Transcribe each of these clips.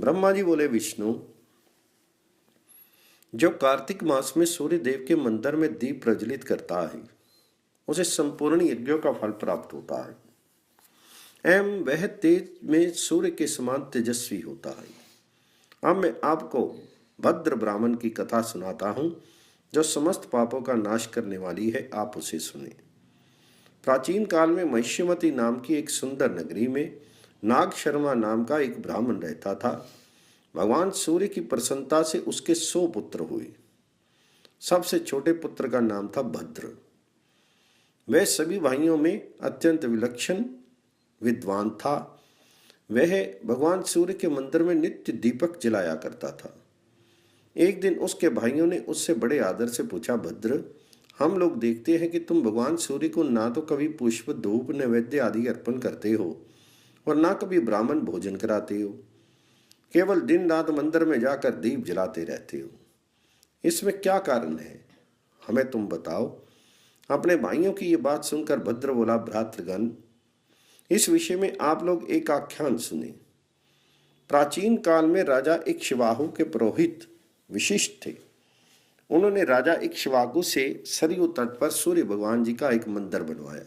ब्रह्मा जी बोले, विष्णु, जो कार्तिक मास में सूर्य देव के मंदिर में दीप प्रज्वलित करता है उसे संपूर्ण यज्ञों का फल प्राप्त होता है एवं वह तेज में सूर्य के समान तेजस्वी होता है। अब मैं आपको भद्र ब्राह्मण की कथा सुनाता हूँ जो समस्त पापों का नाश करने वाली है। आप उसे सुने। प्राचीन काल में महिष्यमती नाम की एक सुंदर नगरी में नाग शर्मा नाम का एक ब्राह्मण रहता था। भगवान सूर्य की प्रसन्नता से उसके 100 पुत्र हुए। सबसे छोटे पुत्र का नाम था भद्र। वह सभी भाइयों में अत्यंत विलक्षण विद्वान था। वह भगवान सूर्य के मंदिर में नित्य दीपक जलाया करता था। एक दिन उसके भाइयों ने उससे बड़े आदर से पूछा, भद्र, हम लोग देखते हैं कि तुम भगवान सूर्य को ना तो कभी पुष्प धूप नैवेद्य आदि अर्पण करते हो और ना कभी ब्राह्मण भोजन कराते हो, केवल दिन रात मंदिर में जाकर दीप जलाते रहते हो। इसमें क्या कारण है, हमें तुम बताओ। अपने भाइयों की ये बात सुनकर भद्र बोला, भ्रातृगण, इस विषय में आप लोग एक आख्यान सुने। प्राचीन काल में राजा इक्ष्वाकु के पुरोहित विशिष्ट थे। उन्होंने राजा इक्ष्वाकु से सरयू तट पर सूर्य भगवान जी का एक मंदिर बनवाया।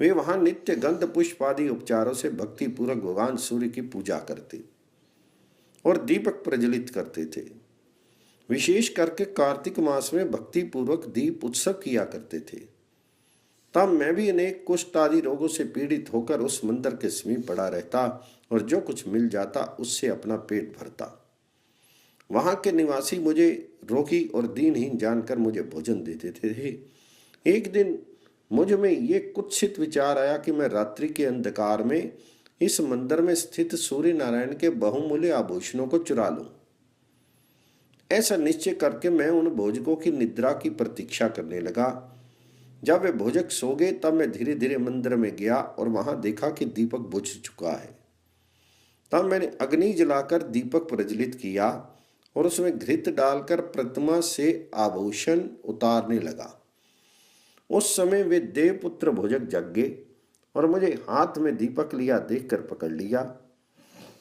वे वहां नित्य गंध पुष्प आदि उपचारों से भक्ति पूर्वक भगवान सूर्य की पूजा करते और दीपक प्रज्वलित करते थे। विशेष करके कार्तिक मास में भक्ति पूर्वक दीप उत्सव किया करते थे। तब मैं भी अनेक कुष्ठ आदि रोगों से पीड़ित होकर उस मंदिर के समीप पड़ा रहता और जो कुछ मिल जाता उससे अपना पेट भरता। वहां के निवासी मुझे रोगी और दीनहीन जानकर मुझे भोजन देते थे। एक दिन मुझ में ये कुत्सित विचार आया कि मैं रात्रि के अंधकार में इस मंदिर में स्थित सूर्य नारायण के बहुमूल्य आभूषणों को चुरा लूं। ऐसा निश्चय करके मैं उन भोजकों की निद्रा की प्रतीक्षा करने लगा। जब वे भोजक सो गए तब मैं धीरे धीरे मंदिर में गया और वहां देखा कि दीपक बुझ चुका है। तब मैंने अग्नि जलाकर दीपक प्रज्वलित किया और उसमें घृत डालकर प्रतिमा से आभूषण उतारने लगा। उस समय वे देवपुत्र भोजक जग गए और मुझे हाथ में दीपक लिया देखकर पकड़ लिया।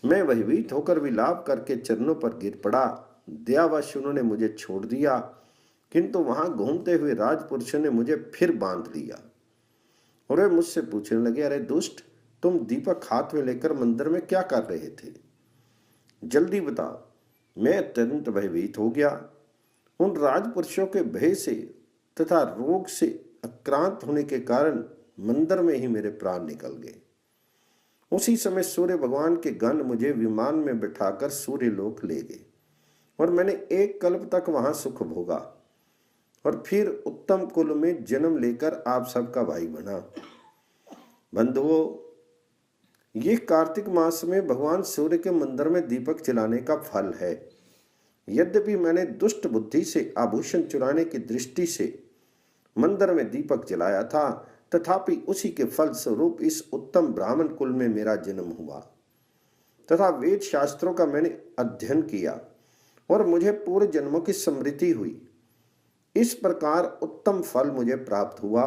मैं भयभीत होकर विलाप करके चरणों पर गिर पड़ा। दयावश उन्होंने मुझे छोड़ दिया, किंतु वहां घूमते हुए राजपुरुषों ने मुझे फिर बांध लिया और वे मुझसे पूछने लगे, अरे दुष्ट, तुम दीपक हाथ में लेकर मंदिर में क्या कर रहे थे? जल्दी बता। मैं अत्यंत भयभीत हो गया। उन राजपुरुषों के भय से तथा रोग से आक्रांत होने के कारण मंदिर में ही मेरे प्राण निकल गए। उसी समय सूर्य भगवान के गण मुझे विमान में बिठाकर सूर्य लोक ले गए और मैंने एक कल्प तक वहां सुख भोगा और फिर उत्तम कुल में जन्म लेकर आप सबका भाई बना। बंधुओं, ये कार्तिक मास में भगवान सूर्य के मंदिर में दीपक जलाने का फल है। यद्यपि मैंने दुष्ट बुद्धि से आभूषण चुराने की दृष्टि से मंदिर में दीपक जलाया था, तथापि उसी के फल स्वरूप इस उत्तम ब्राह्मण कुल में मेरा जन्म हुआ तथा वेद शास्त्रों का मैंने अध्ययन किया और मुझे पूर्व जन्मों की स्मृति हुई। इस प्रकार उत्तम फल मुझे प्राप्त हुआ।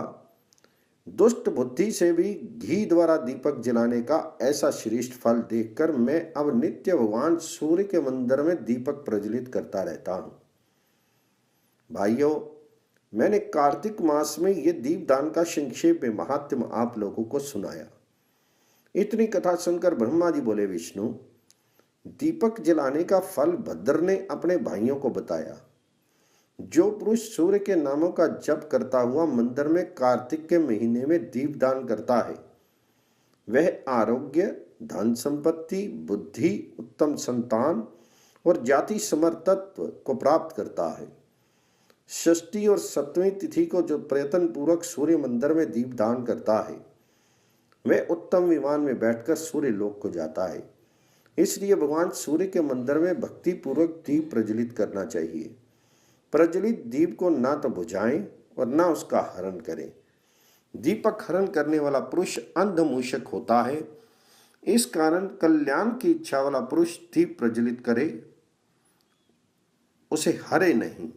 दुष्ट बुद्धि से भी घी द्वारा दीपक जलाने का ऐसा श्रेष्ठ फल देखकर मैं अब नित्य भगवान सूर्य के मंदिर में दीपक प्रज्वलित करता रहता हूं। भाइयों, मैंने कार्तिक मास में ये दीपदान का संक्षेप में महात्म्य आप लोगों को सुनाया। इतनी कथा सुनकर ब्रह्मा जी बोले, विष्णु, दीपक जलाने का फल भद्र ने अपने भाइयों को बताया। जो पुरुष सूर्य के नामों का जप करता हुआ मंदिर में कार्तिक के महीने में दीपदान करता है, वह आरोग्य, धन संपत्ति, बुद्धि, उत्तम संतान और जाति समर्तत्व को प्राप्त करता है। षष्ठी और सप्तमी तिथि को जो प्रयत्न पूर्वक सूर्य मंदिर में दीपदान करता है, वह उत्तम विमान में बैठकर सूर्य लोक को जाता है। इसलिए भगवान सूर्य के मंदिर में भक्ति पूर्वक दीप प्रज्वलित करना चाहिए। प्रज्वलित दीप को ना तो बुझाएं और ना उसका हरण करें। दीपक हरण करने वाला पुरुष अंधमूषक होता है। इस कारण कल्याण की इच्छा वाला पुरुष दीप प्रज्वलित करे, उसे हरे नहीं।